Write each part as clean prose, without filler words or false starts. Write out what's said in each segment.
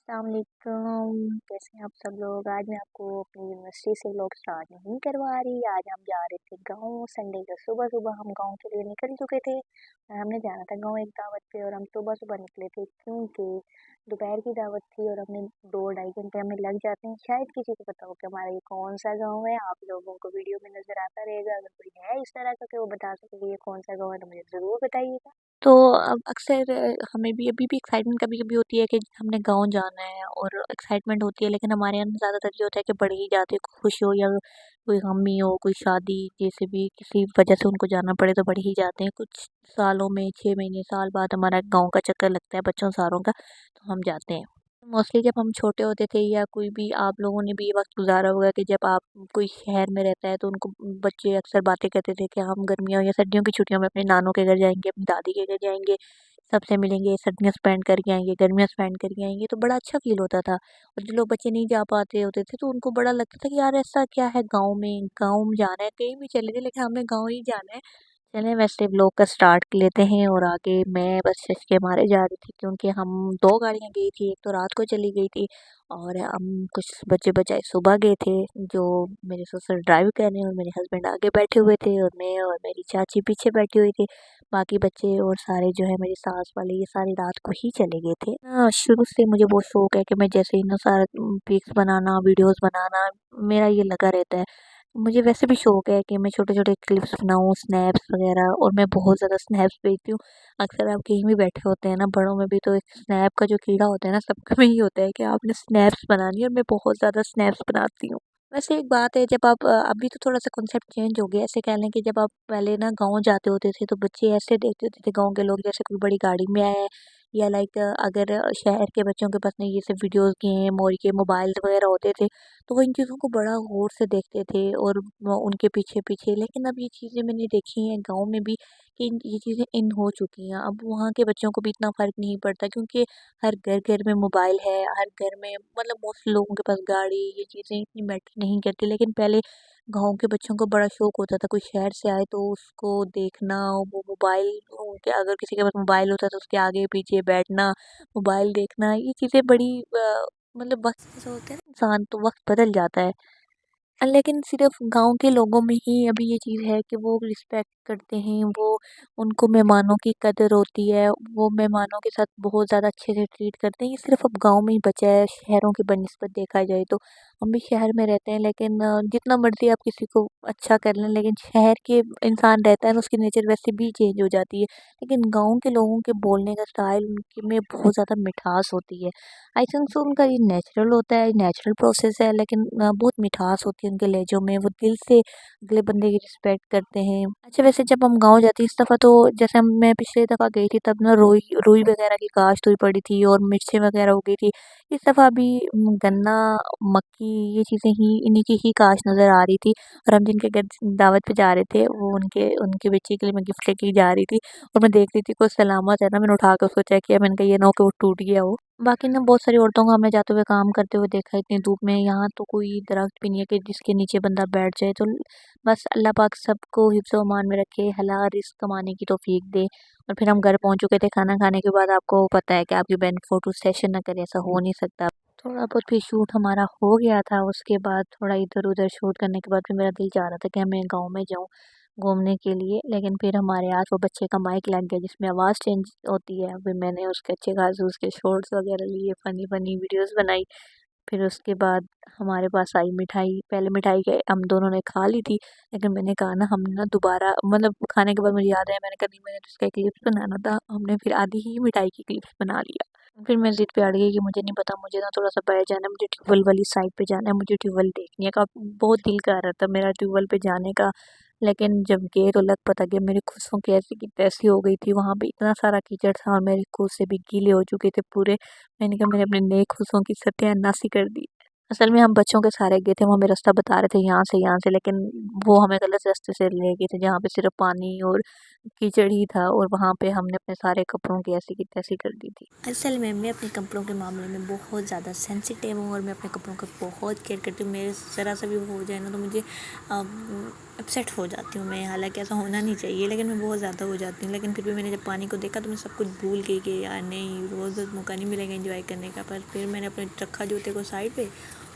अस्सलामुअलैकुम। कैसे हैं आप सब लोग। आज मैं आपको अपनी यूनिवर्सिटी से व्लॉग स्टार्ट नहीं करवा रही। आज हम जा रहे थे गाँव। संडे को सुबह सुबह हम गाँव के लिए निकल चुके थे और हमने जाना था गाँव एक दावत पे। और हम सुबह सुबह निकले थे क्योंकि दोपहर की दावत थी और हमें 2 ढाई घंटे हमें लग जाते हैं। शायद किसी को पता हो कि हमारा ये कौन सा गाँव है। आप लोगों को वीडियो में नज़र आता रहेगा। अगर कोई है इस तरह का कि वो बता सके कि ये कौन सा गाँव है तो मुझे ज़रूर बताइएगा। तो अब अक्सर हमें भी अभी भी एक्साइटमेंट कभी-कभी होती है कि हमने गाँव जाना है और एक्साइटमेंट होती है, लेकिन हमारे यहाँ ज़्यादातर ये होता है कि बड़े ही जाते हैं, खुश हो या कोई गमी हो, कोई शादी जैसे भी किसी वजह से उनको जाना पड़े तो बड़े ही जाते हैं। कुछ सालों में 6 महीने, साल बाद हमारा गाँव का चक्कर लगता है बच्चों सारों का, तो हम जाते हैं। मोस्टली जब हम छोटे होते थे या कोई भी आप लोगों ने भी ये वक़्त गुज़ारा होगा कि जब आप कोई शहर में रहता है तो उनको बच्चे अक्सर बातें कहते थे कि हम गर्मियों या सर्दियों की छुट्टियों में अपने नानों के घर जाएँगे, अपनी दादी के घर जाएँगे, सबसे मिलेंगे, सर्दियाँ स्पेंड करके आएँगे, गर्मियाँ स्पेंड करके आएँगे, तो बड़ा अच्छा फ़ील होता था। और जो लोग बच्चे नहीं जा पाते होते थे तो उनको बड़ा लगता था कि यार ऐसा क्या है गाँव में जाना है, कहीं भी चले जाएँ लेकिन हमें गाँव ही जाना है। चलें वैसे व्लॉग का स्टार्ट लेते हैं और आगे मैं बस इसके मारे जा रही थी क्योंकि हम 2 गाड़ियाँ गई थी, एक तो रात को चली गई थी और हम कुछ बचे बचाए सुबह गए थे, जो मेरे ससुर ड्राइव कर रहे हैं और मेरे हस्बैंड आगे बैठे हुए थे और मैं और मेरी चाची पीछे बैठी हुई थी। बाकी बच्चे और सारे जो है मेरी सास वाले ये सारी रात को ही चले गए थे। शुरू से मुझे बहुत शौक है कि मैं जैसे इतना सारा पिक्स बनाना, वीडियोज़ बनाना मेरा ये लगा रहता है। मुझे वैसे भी शौक है कि मैं छोटे-छोटे क्लिप्स बनाऊँ, स्नैप्स वगैरह, और मैं बहुत ज़्यादा स्नैप्स भेजती हूँ। अक्सर आप कहीं भी बैठे होते हैं ना, बड़ों में भी तो एक स्नैप का जो कीड़ा होता है ना, सबका में ही होता है कि आपने स्नैप्स बनानी है और मैं बहुत ज़्यादा स्नैप्स बनाती हूँ। वैसे एक बात है, जब आप अभी तो थोड़ा-सा कॉन्सेप्ट चेंज हो गया। ऐसे कह लें कि जब आप पहले ना गाँव जाते होते थे तो बच्चे ऐसे देखते होते थे गाँव के लोग जैसे कोई बड़ी गाड़ी में आया है, या लाइक अगर शहर के बच्चों के पास नहीं ये सब वीडियोज़, गेम और ये मोबाइल्स वगैरह होते थे तो वो इन चीज़ों को बड़ा गौर से देखते थे और उनके पीछे-पीछे। लेकिन अब ये चीज़ें मैंने देखी हैं गाँव में भी कि ये चीज़ें इन हो चुकी हैं। अब वहाँ के बच्चों को भी इतना फ़र्क नहीं पड़ता क्योंकि हर घर-घर में मोबाइल है, हर घर में मतलब मोस्टली लोगों के पास गाड़ी, ये चीज़ें इतनी मैटर नहीं करती। लेकिन पहले गाँव के बच्चों को बड़ा शौक होता था, कोई शहर से आए तो उसको देखना, वो मोबाइल उनके अगर किसी के पास मोबाइल होता है तो उसके आगे-पीछे बैठना, मोबाइल देखना, ये चीज़ें बड़ी मतलब वक़्त ऐसा होता है ना, इंसान तो वक़्त बदल जाता है। लेकिन सिर्फ़ गाँव के लोगों में ही अभी ये चीज़ है कि वो रिस्पेक्ट करते हैं, वो उनको मेहमानों की कदर होती है, वो मेहमानों के साथ बहुत ज़्यादा अच्छे से ट्रीट करते हैं। ये सिर्फ़ अब गाँव में ही बचा है, शहरों की बनिस्बत देखा जाए तो। हम भी शहर में रहते हैं लेकिन जितना मर्ज़ी आप किसी को अच्छा कर लें, लेकिन शहर के इंसान रहता है ना, उसकी नेचर वैसे भी चेंज हो जाती है। लेकिन गाँव के लोगों के बोलने का स्टाइल, उनके में बहुत ज़्यादा मिठास होती है। आई थिंक सो उनका ये नेचुरल होता है, नेचुरल प्रोसेस है, लेकिन बहुत मिठास होती है उनके लहज़ों में, वो दिल से अगले बंदे की रिस्पेक्ट करते हैं। अच्छा वैसे जब हम गाँव जाते हैं इस दफ़ा तो जैसे हम मैं पिछली दफ़ा गई थी तब ना रुई रुई वग़ैरह की काश्त हुई पड़ी थी और मिर्चें वग़ैरह हो गई थी। इस दफ़ा अभी गन्ना, मक्की, ये चीज़ें ही इन्हीं की ही काश्त नज़र आ रही थी और हम जिनके घर दावत पे जा रहे थे वो उनके उनके बच्चे के लिए मैं गिफ्ट लेके जा रही थी और मैं देख रही थी कोई सलामत है ना, मैंने उठा के उसको चेक किया, मैंने कहा ये ना हो कि वो टूट गया हो। बाकी ना बहुत सारी औरतों को हमने जाते हुए काम करते हुए देखा है इतनी धूप में। यहाँ तो कोई दरख्त भी नहीं है कि जिसके नीचे बंदा बैठ जाए। तो बस अल्लाह पाक सबको हिफ्ज़ व अमान में रखे, हलाल रिज़्क कमाने की तौफ़ीक दे। और फिर हम घर पहुँच चुके थे। खाना खाने के बाद आपको पता है कि आपकी बहन फ़ोटो सेशन ना करे, ऐसा हो नहीं सकता। थोड़ा बहुत फिर शूट हमारा हो गया था। उसके बाद थोड़ा इधर-उधर शूट करने के बाद फिर मेरा दिल चाह रहा था कि मैं गाँव में जाऊँ घूमने के लिए, लेकिन फिर हमारे हाथ वो बच्चे का माइक लग गया जिसमें आवाज़ चेंज होती है। फिर मैंने उसके अच्छे खासे उसके शॉर्ट्स वगैरह लिए, फ़नी-फ़नी वीडियोज़ बनाई। फिर उसके बाद हमारे पास आई मिठाई। पहले मिठाई के हम दोनों ने खा ली थी, लेकिन मैंने कहा ना हम ना दोबारा मतलब खाने के बाद मुझे याद आया, मैंने कहा नहीं मैंने तो इसका क्लिप्स बनाना था। हमने फिर आधी ही मिठाई की क्लिप्स बना लिया। फिर मैं ज़िद पे अड़ गई कि मुझे नहीं पता, मुझे ना थोड़ा-सा बाहर जाना है, मुझे ट्यूबवेल वाली साइड पे जाना है, मुझे ट्यूबवेल देखनी है। बहुत दिल कर रहा था मेरा ट्यूबवेल पे जाने का, लेकिन जब गए तो लग पता गया मेरी खुशों की ऐसी की तैसी हो गई थी। वहाँ पे इतना सारा कीचड़ था और मेरे खुद से भी गीले हो चुके थे पूरे। मैंने कहा मैंने अपने नए खुशों की सत्यानाशी कर दी। असल में हम बच्चों के सहारे गए थे, वो हमें रास्ता बता रहे थे यहाँ से, लेकिन वो हमें गलत रास्ते से ले गए थे जहाँ पे सिर्फ पानी और कीचड़ ही था और वहाँ पे हमने अपने सारे कपड़ों की ऐसी की तैसी कर दी थी। असल में मैं अपने कपड़ों के मामले में बहुत ज़्यादा सेंसिटिव हूँ और मैं अपने कपड़ों का बहुत केयर करती हूँ। मेरे ज़रा सा भी वो हो जाए ना तो मुझे अपसेट हो जाती हूँ मैं, हालाँकि ऐसा होना नहीं चाहिए, लेकिन मैं बहुत ज़्यादा हो जाती हूँ। लेकिन फिर भी मैंने जब पानी को देखा तो मैं सब कुछ भूल गई कि यार नहीं, रोज़ रोज़ मौका नहीं मिलेगा एंजॉय करने का। पर फिर मैंने अपने रखा जूते को साइड पे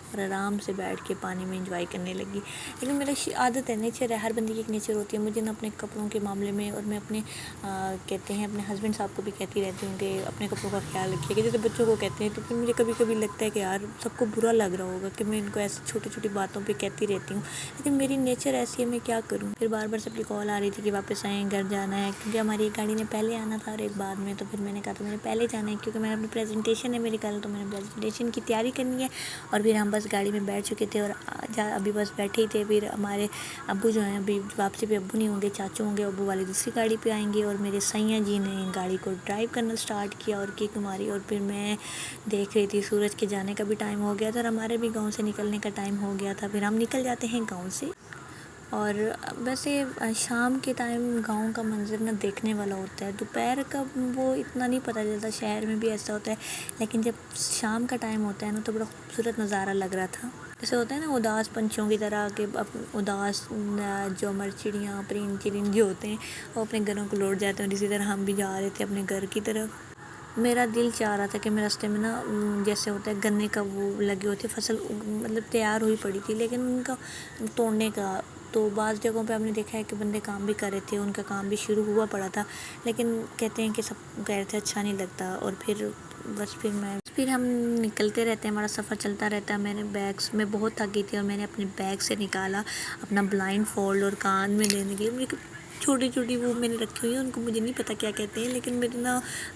और आराम से बैठ के पानी में एंजॉय करने लगी। लेकिन मेरा आदत है, नेचर है, हर बंदे की एक नेचर होती है। मुझे ना अपने कपड़ों के मामले में, और मैं अपने कहते हैं अपने हस्बैंड साहब को भी कहती रहती हूँ कि अपने कपड़ों का ख्याल रखिए, कि जैसे बच्चों को कहते हैं। तो फिर मुझे कभी कभी लगता है कि यार सबको बुरा लग रहा होगा कि मैं इनको ऐसी छोटी छोटी बातों पे कहती रहती हूँ, लेकिन मेरी नेचर ऐसी है, मैं क्या करूँ। फिर बार बार सबकी कॉल आ रही थी कि वापस आएँ, घर जाना है, क्योंकि हमारी एक गाड़ी ने पहले आना था और एक बाद में। तो फिर मैंने कहा तो मैंने पहले जाना है, क्योंकि मैंने अपनी प्रेजेंटेशन है मेरी कल, तो मैंने प्रेजेंटेशन की तैयारी करनी है। और फिर हम बस गाड़ी में बैठ चुके थे और अभी बस बैठे ही थे। फिर हमारे अब्बू जो हैं, अभी वापसी पे अब्बू नहीं होंगे, चाचू होंगे, अब्बू वाली दूसरी गाड़ी पे आएंगे। और मेरे सैया जी ने गाड़ी को ड्राइव करना स्टार्ट किया और किक मारी। और फिर मैं देख रही थी, सूरज के जाने का भी टाइम हो गया था और हमारे भी गांव से निकलने का टाइम हो गया था। फिर हम निकल जाते हैं गांव से। और वैसे शाम के टाइम गांव का मंज़र ना देखने वाला होता है। दोपहर का वो इतना नहीं पता चलता, शहर में भी ऐसा होता है, लेकिन जब शाम का टाइम होता है ना तो बड़ा खूबसूरत नज़ारा लग रहा था। जैसे होता है ना उदास पंछियों की तरह, कि उदास जो हमारी चिड़ियाँ परिंद चिरिंद जो होते हैं वो अपने घरों को लौट जाते हैं, और इसी तरह हम भी जा रहे थे अपने घर की तरफ। मेरा दिल चाह रहा था कि मैं रास्ते में ना जैसे होता है गन्ने का वो लगे होते फसल, मतलब तैयार हुई पड़ी थी, लेकिन उनका तोड़ने का, तो बाज़ जगहों पे हमने देखा है कि बंदे काम भी कर रहे थे, उनका काम भी शुरू हुआ पड़ा था, लेकिन कहते हैं कि सब कह रहे थे अच्छा नहीं लगता। और फिर बस फिर हम निकलते रहते हैं, हमारा सफ़र चलता रहता है। मैंने बैग्स में बहुत थक गई थी और मैंने अपने बैग से निकाला अपना ब्लाइंड फोल्ड और कान में लेने के लिए मुझे छोटी छोटी वो मैंने रखी हुई है, उनको मुझे नहीं पता क्या कहते हैं, लेकिन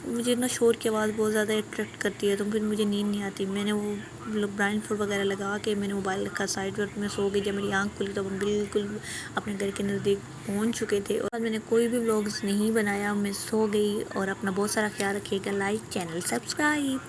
मुझे ना शोर की आवाज़ बहुत ज़्यादा अट्रैक्ट करती है, तो फिर मुझे नींद नहीं आती। मैंने वो ब्लाइंड फोल्ड वगैरह लगा के मैंने मोबाइल रखा साइड पर, मैं सो गई। जब मेरी आँख खुली तो हम बिल्कुल अपने घर के नज़दीक पहुँच चुके थे। और मैंने कोई भी व्लॉग्स नहीं बनाया, मैं सो गई। और अपना बहुत सारा ख्याल रखिएगा, लाइक चैनल सब्सक्राइब।